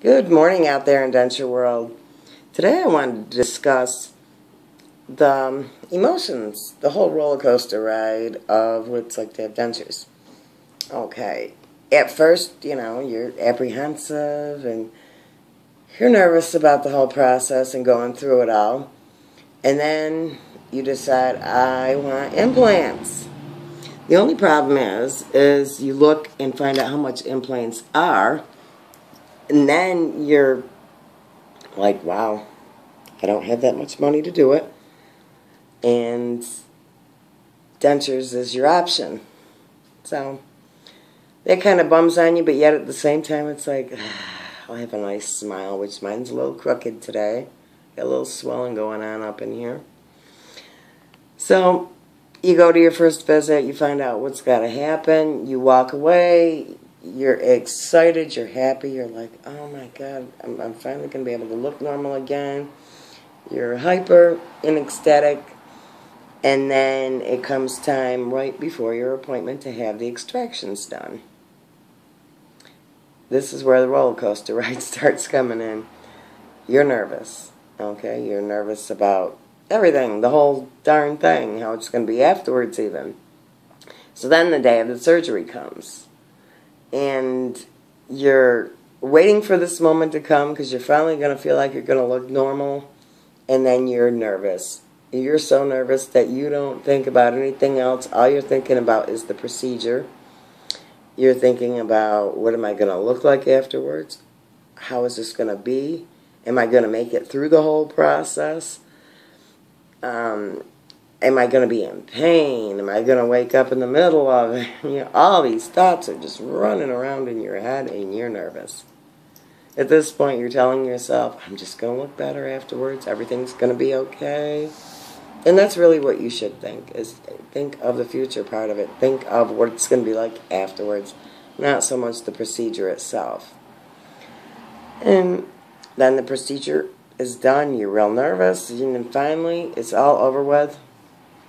Good morning out there in denture world. Today I wanted to discuss the emotions, the whole roller coaster ride of what it's like to have dentures. Okay, at first, you're apprehensive and you're nervous about the whole process and going through it all. And then you decide, I want implants. The only problem is you look and find out how much implants are, and then you're like, wow, I don't have that much money to do it. And dentures is your option. So that kind of bums on you, but yet at the same time it's like, I'll have a nice smile, which mine's a little crooked today. Got a little swelling going on up in here. So you go to your first visit, you find out what's got to happen, you walk away, you're excited, you're happy, you're like, oh my God, I'm finally going to be able to look normal again. You're hyper and ecstatic, and then it comes time right before your appointment to have the extractions done. This is where the roller coaster ride starts coming in. You're nervous, okay? You're nervous about everything, the whole darn thing, how it's going to be afterwards even. So then the day of the surgery comes. And you're waiting for this moment to come because you're finally going to feel like you're going to look normal, and then you're nervous. You're so nervous that you don't think about anything else. All you're thinking about is the procedure. You're thinking about, what am I going to look like afterwards? How is this going to be? Am I going to make it through the whole process? Am I going to be in pain? Am I going to wake up in the middle of it? All these thoughts are just running around in your head, and you're nervous. At this point, you're telling yourself, I'm just going to look better afterwards. Everything's going to be okay. And that's really what you should think, is think of the future part of it. Think of what it's going to be like afterwards, not so much the procedure itself. And then the procedure is done. You're real nervous, and then finally, it's all over with.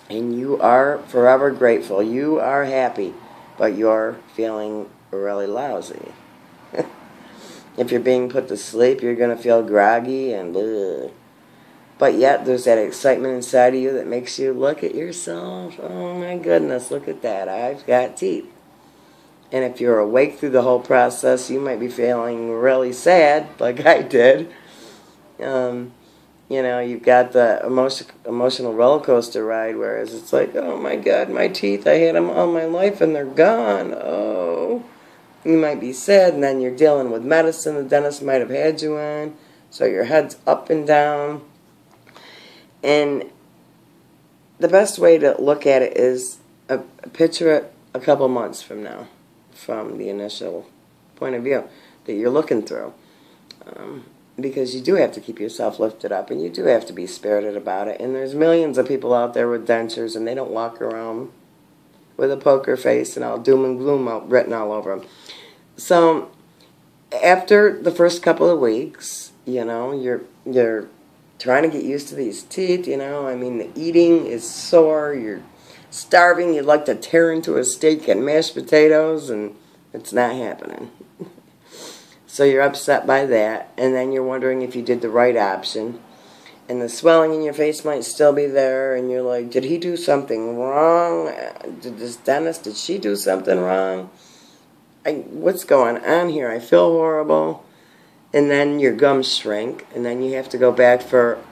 And you are forever grateful. You are happy, but you're feeling really lousy. If you're being put to sleep, you're going to feel groggy and ugh. But yet, there's that excitement inside of you that makes you look at yourself. Oh my goodness, look at that. I've got teeth. And if you're awake through the whole process, you might be feeling really sad, like I did. You've got the emotional roller coaster ride, whereas it's like, oh my God, my teeth, I had them all my life and they're gone. Oh. You might be sad, and then you're dealing with medicine the dentist might have had you on, so your head's up and down. And the best way to look at it is picture it a couple months from now, from the initial point of view that you're looking through. Because you do have to keep yourself lifted up, and you do have to be spirited about it. And there's millions of people out there with dentures, and they don't walk around with a poker face and all doom and gloom written all over them. So after the first couple of weeks, you're trying to get used to these teeth. The eating is sore. You're starving. You'd like to tear into a steak and mashed potatoes, and it's not happening. So you're upset by that, and then you're wondering if you did the right option. And the swelling in your face might still be there, and you're like, did he do something wrong? Did this dentist, did she do something wrong? What's going on here? I feel horrible. And then your gums shrink, and then you have to go back for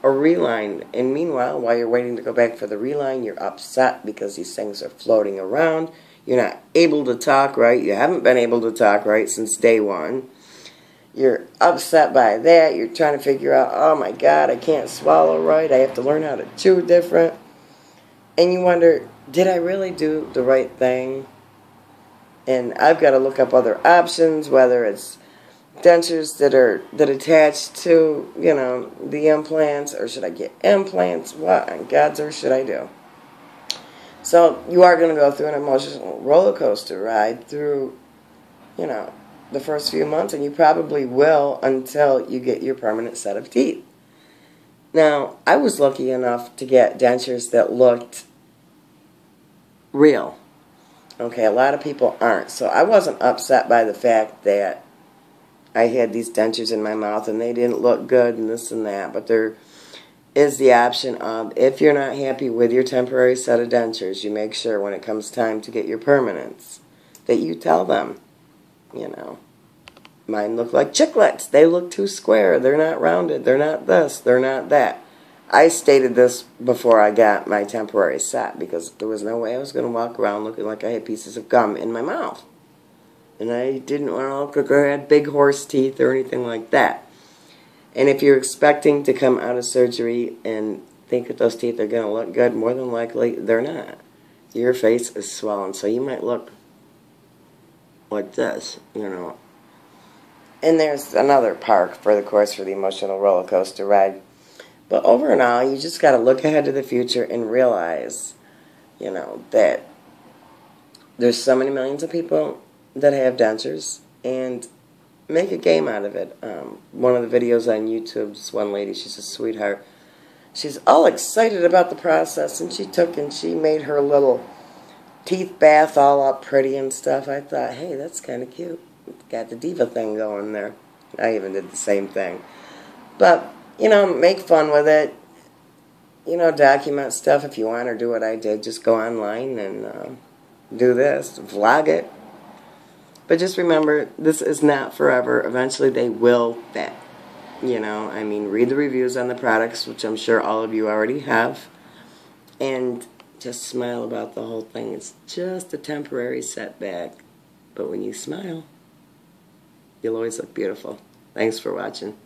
a reline. And meanwhile, while you're waiting to go back for the reline, you're upset because these things are floating around. You're not able to talk right. You haven't been able to talk right since day one. You're upset by that. You're trying to figure out, oh my God, I can't swallow right. I have to learn how to chew different. And you wonder, did I really do the right thing? And I've got to look up other options, whether it's dentures that attach to, the implants, or should I get implants? What on God's earth should I do? So you are going to go through an emotional roller coaster ride through, the first few months, and you probably will until you get your permanent set of teeth. Now, I was lucky enough to get dentures that looked real. Okay, a lot of people aren't. So I wasn't upset by the fact that I had these dentures in my mouth and they didn't look good and this and that, but there is the option of, if you're not happy with your temporary set of dentures, you make sure when it comes time to get your permanents that you tell them, you know, mine look like chiclets. They look too square. They're not rounded. They're not this. They're not that. I stated this before I got my temporary set because there was no way I was going to walk around looking like I had pieces of gum in my mouth. And I didn't want to look like I had big horse teeth or anything like that. And if you're expecting to come out of surgery and think that those teeth are going to look good, more than likely they're not. Your face is swollen, so you might look like this, you know. And there's another park for the course for the emotional roller coaster ride. But over and all, you just got to look ahead to the future and realize, you know, that there's so many millions of people that have dentures, and make a game out of it. One of the videos on YouTube, this one lady, she's a sweetheart. She's all excited about the process, and she made her little teeth bath all up pretty and stuff. I thought, hey, that's kind of cute. Got the diva thing going there. I even did the same thing. But, you know, make fun with it. You know, document stuff if you want, or do what I did. Just go online and do this. Vlog it. But just remember, this is not forever. Eventually they will fit. You know, I mean, read the reviews on the products, which I'm sure all of you already have. And just smile about the whole thing. It's just a temporary setback. But when you smile, you'll always look beautiful. Thanks for watching.